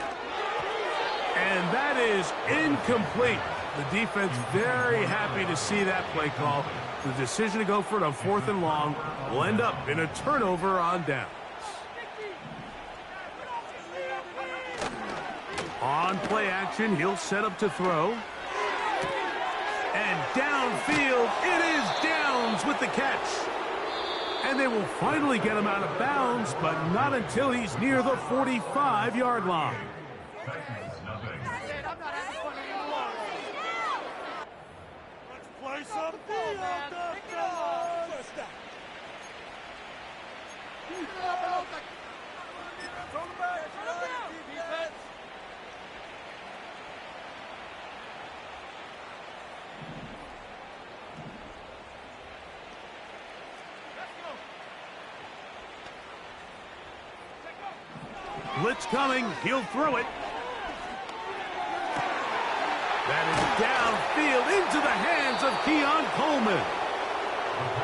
And that is incomplete. The defense very happy to see that play call. The decision to go for it on 4th and long will end up in a turnover on downs. On play action, he'll set up to throw. And downfield, it is Downs with the catch. And they will finally get him out of bounds, but not until he's near the 45-yard line. Play some Blitz coming, he'll throw it. That is downfield into the hands of Keon Coleman.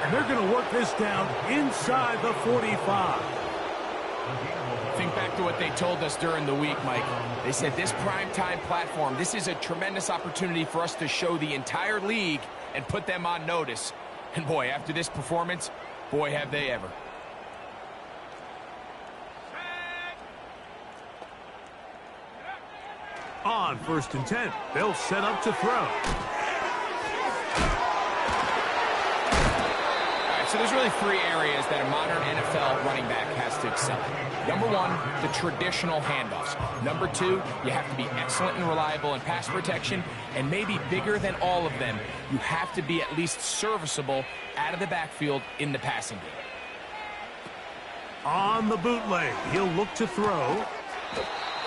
And they're going to work this down inside the 45. Think back to what they told us during the week, Mike. They said this primetime platform, this is a tremendous opportunity for us to show the entire league and put them on notice. And boy, after this performance, boy, have they ever. On 1st and 10, they'll set up to throw. All right, so there's really 3 areas that a modern NFL running back has to excel at. Number 1, the traditional handoffs. Number 2, you have to be excellent and reliable in pass protection. And maybe bigger than all of them, you have to be at least serviceable out of the backfield in the passing game. On the bootleg, he'll look to throw.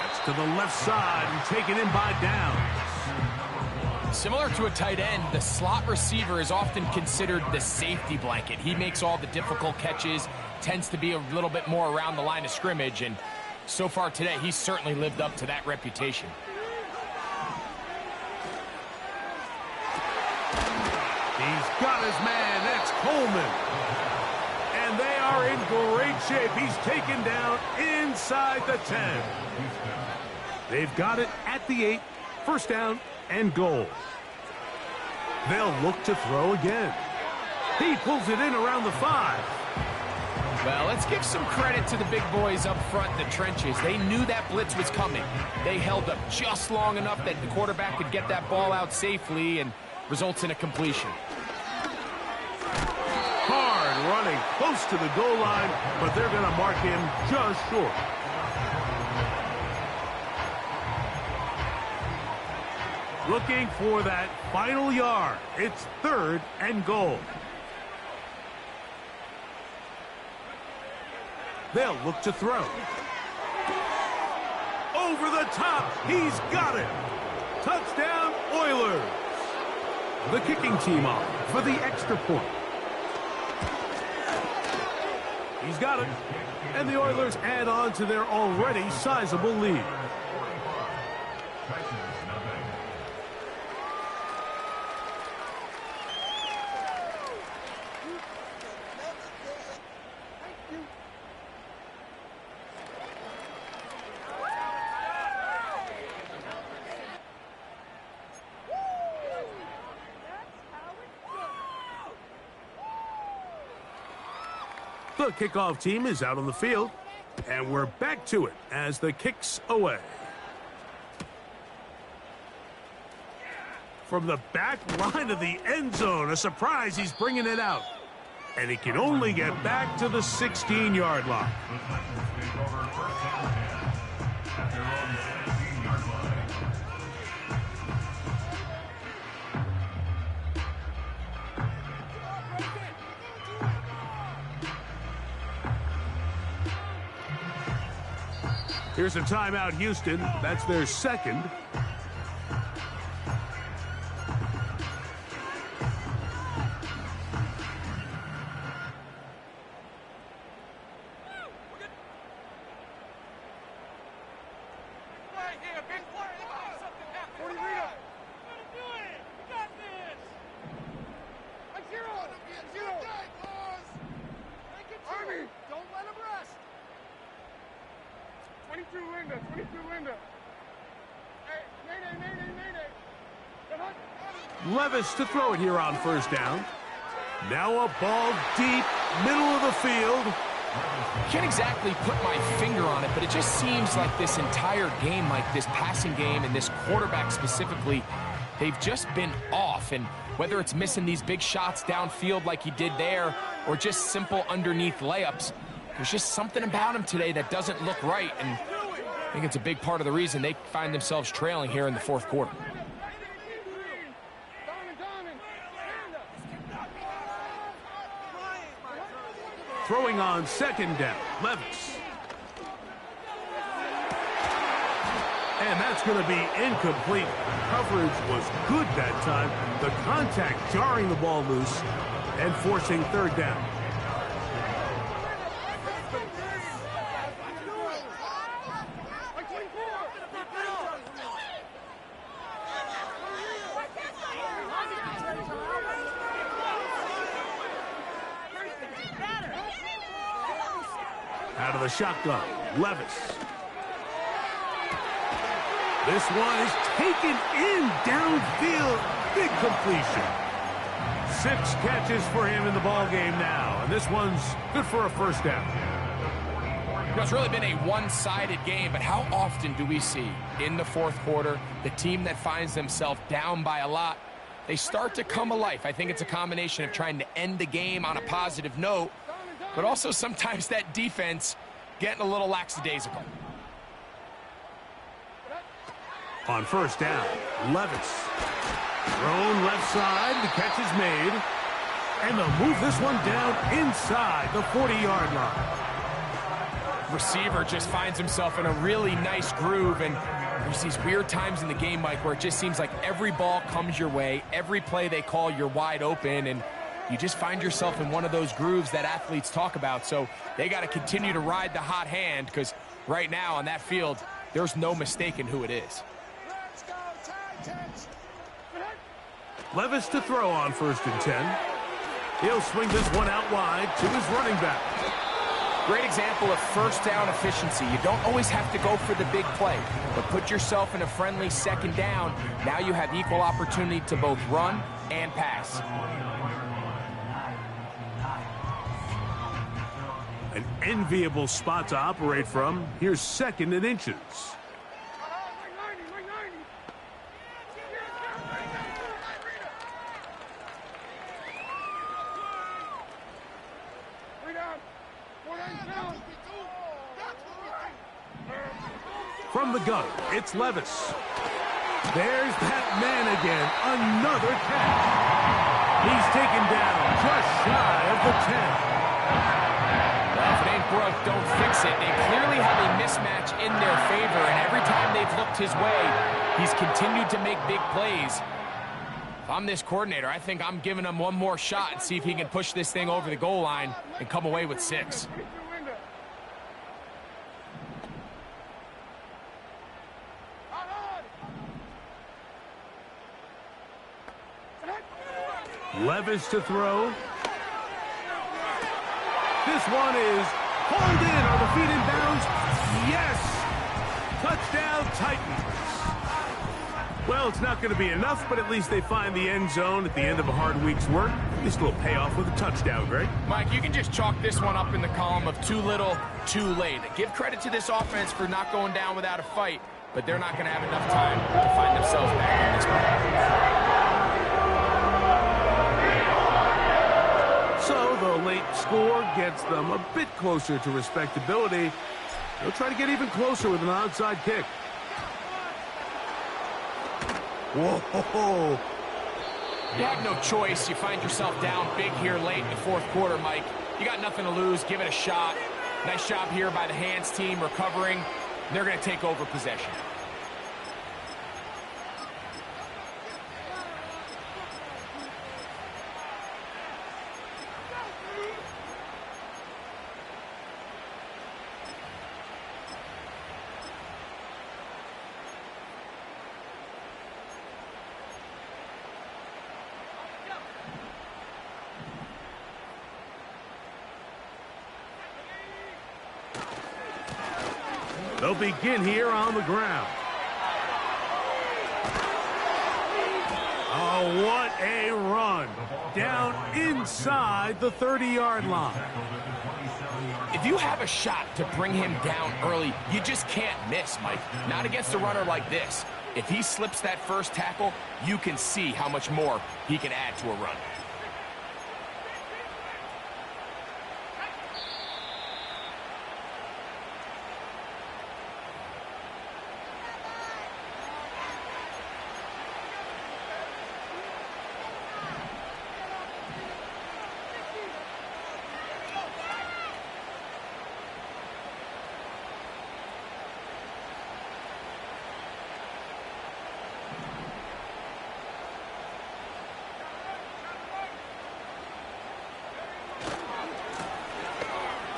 That's to the left side and taken in by Downs. Similar to a tight end, the slot receiver is often considered the safety blanket. He makes all the difficult catches, tends to be a little bit more around the line of scrimmage, and so far today, he's certainly lived up to that reputation. He's got his man. It's Coleman. And they are in great shape. He's taken down inside the 10. They've got it at the 8. First down and goal. They'll look to throw again. He pulls it in around the 5. Well, let's give some credit to the big boys up front in the trenches. They knew that blitz was coming. They held up just long enough that the quarterback could get that ball out safely and results in a completion. Hard running close to the goal line, but they're going to mark him just short. Looking for that final yard. It's 3rd and goal. They'll look to throw. Over the top. He's got it. Touchdown, Oilers. The kicking team on for the extra point. He's got it. And the Oilers add on to their already sizable lead. The kickoff team is out on the field, and we're back to it as the kick's away. From the back line of the end zone, a surprise, he's bringing it out. And he can only get back to the 16-yard line. Here's a timeout, Houston. That's their second. Levis to throw it here on first down. Now a ball deep, middle of the field. Can't exactly put my finger on it, but it just seems like this entire game, like this passing game and this quarterback specifically, they've just been off. And whether it's missing these big shots downfield like he did there or just simple underneath layups, there's just something about him today that doesn't look right. And I think it's a big part of the reason they find themselves trailing here in the fourth quarter. Throwing on second down, Levis. And that's going to be incomplete. Coverage was good that time. The contact jarring the ball loose and forcing third down. Out of the shotgun, Levis. This one is taken in downfield. Big completion. 6 catches for him in the ball game now, and this one's good for a first down. It's really been a one-sided game, but how often do we see in the fourth quarter the team that finds themselves down by a lot, they start to come alive? I think it's a combination of trying to end the game on a positive note, but also sometimes that defense getting a little lackadaisical. On first down, Levis. Thrown left side, the catch is made. And they'll move this one down inside the 40-yard line. Receiver just finds himself in a really nice groove, and there's these weird times in the game, Mike, where it just seems like every ball comes your way, every play they call, you're wide open, and you just find yourself in one of those grooves that athletes talk about. So they got to continue to ride the hot hand, because right now on that field, there's no mistaking who it is. Levis to throw on first and 10. He'll swing this one out wide to his running back. Great example of first down efficiency. You don't always have to go for the big play, but put yourself in a friendly second down. Now you have equal opportunity to both run and pass. An enviable spot to operate from. Here's 2nd and inches. From the gun, it's Levis. There's that man again. Another catch. He's taken down just shy of the 10. Well, if it ain't broke, don't fix it. They clearly have a mismatch in their favor, and every time they've looked his way, he's continued to make big plays. If I'm this coordinator, I think I'm giving him one more shot and see if he can push this thing over the goal line and come away with 6. Levis to throw. This one is hauled in. Are the feet in bounds? Yes! Touchdown, Titans. Well, it's not going to be enough, but at least they find the end zone at the end of a hard week's work. At least a little payoff with a touchdown, Greg. Mike, you can just chalk this one up in the column of too little, too late. Give credit to this offense for not going down without a fight, but they're not going to have enough time to find themselves back in this one. So the late score gets them a bit closer to respectability. They'll try to get even closer with an onside kick. Whoa! You have no choice. You find yourself down big here late in the 4th quarter, Mike. You got nothing to lose. Give it a shot. Nice job here by the hands team recovering. They're going to take over possession. They'll begin here on the ground. Oh, what a run. Down inside the 30-yard line. If you have a shot to bring him down early, you just can't miss, Mike. Not against a runner like this. If he slips that first tackle, you can see how much more he can add to a run.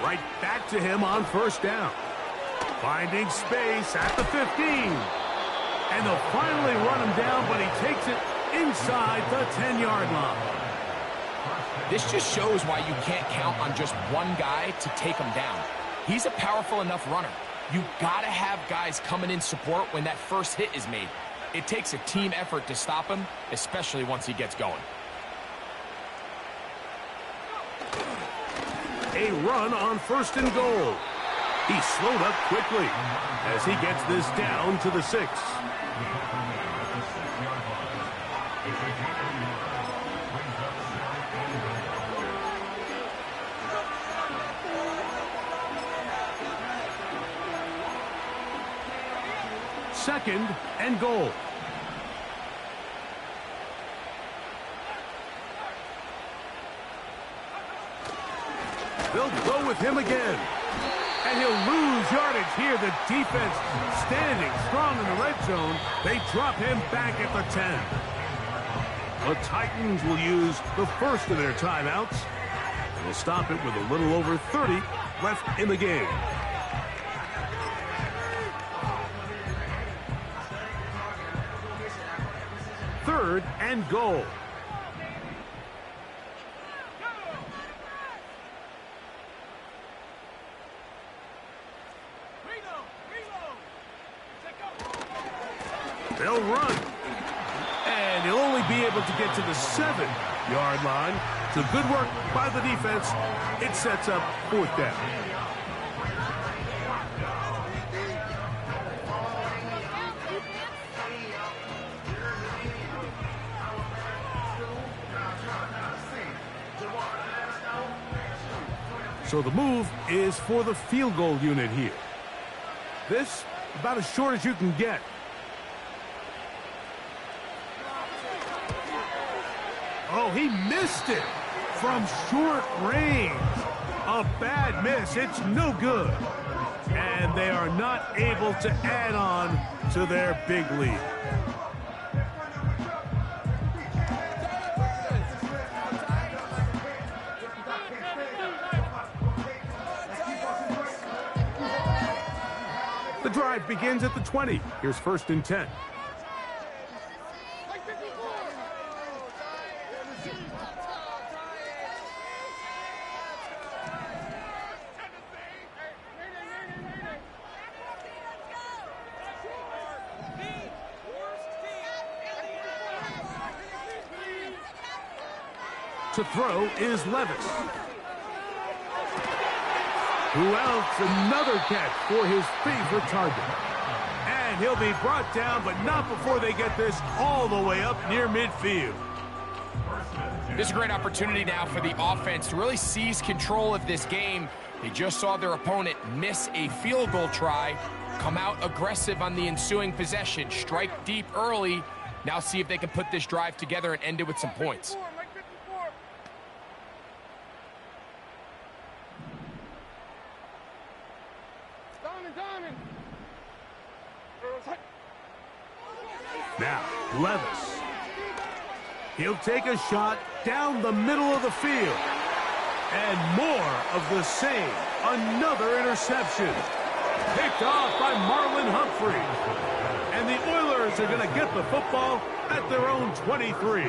Right back to him on 1st down. Finding space at the 15. And they'll finally run him down, but he takes it inside the 10-yard line. This just shows why you can't count on just one guy to take him down. He's a powerful enough runner. You gotta have guys coming in support when that first hit is made. It takes a team effort to stop him, especially once he gets going. A run on 1st and goal. He slowed up quickly as he gets this down to the 6. Second and goal. They'll go with him again. And he'll lose yardage here. The defense standing strong in the red zone. They drop him back at the 10. The Titans will use the first of their timeouts. They'll stop it with a little over 30 left in the game. Third and goal. They'll run. And he'll only be able to get to the 7-yard line. So good work by the defense. It sets up 4th down. So the move is for the field goal unit here. This about as short as you can get. Oh, he missed it from short range. A bad miss. It's no good. And they are not able to add on to their big lead. The drive begins at the 20. Here's 1st and 10. To throw is Levis. Who else? Another catch for his favorite target. And he'll be brought down, but not before they get this all the way up near midfield. This is a great opportunity now for the offense to really seize control of this game. They just saw their opponent miss a field goal try, come out aggressive on the ensuing possession, strike deep early. Now see if they can put this drive together and end it with some points. Now, Levis. He'll take a shot down the middle of the field. And more of the same. Another interception. Picked off by Marlon Humphrey. And the Oilers are going to get the football at their own 23.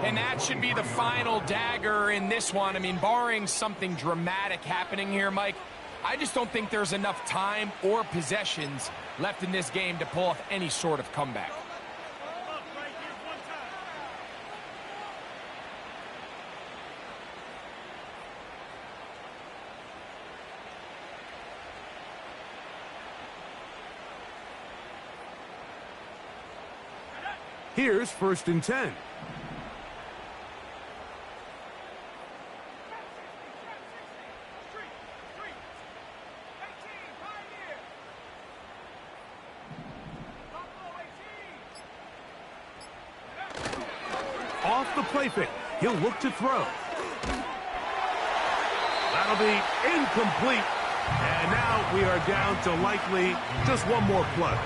And that should be the final dagger in this one. I mean, barring something dramatic happening here, Mike, I just don't think there's enough time or possessions left in this game to pull off any sort of comeback. Here's 1st and 10. Off the play fake. He'll look to throw. That'll be incomplete. And now we are down to likely just one more play.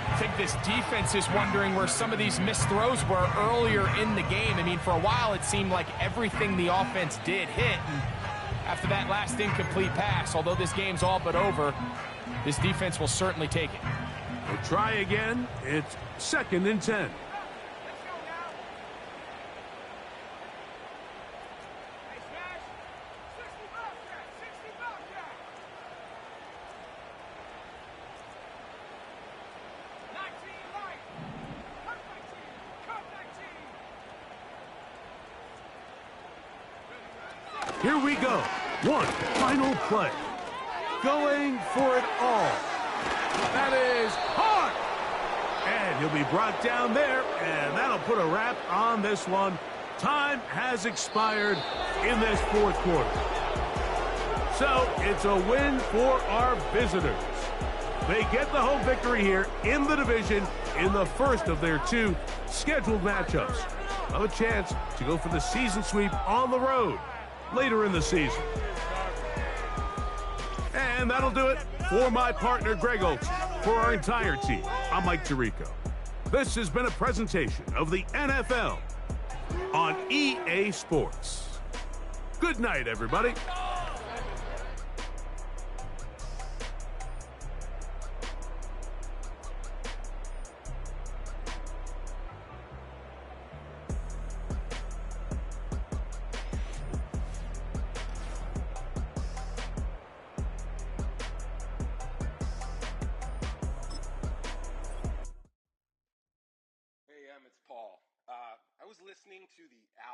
I think this defense is wondering where some of these missed throws were earlier in the game. I mean, for a while it seemed like everything the offense did hit. And after that last incomplete pass, although this game's all but over, this defense will certainly take it. We'll try again. It's 2nd and 10. Here we go. One final play. Going for it all. That is hard. And he'll be brought down there, and that'll put a wrap on this one. Time has expired in this 4th quarter. So it's a win for our visitors. They get the home victory here in the division in the first of their 2 scheduled matchups. Have a chance to go for the season sweep on the road later in the season. And that'll do it for my partner, Greg Olson. For our entire team, I'm Mike Tirico. This has been a presentation of the NFL on EA Sports. Good night, everybody. was listening to the album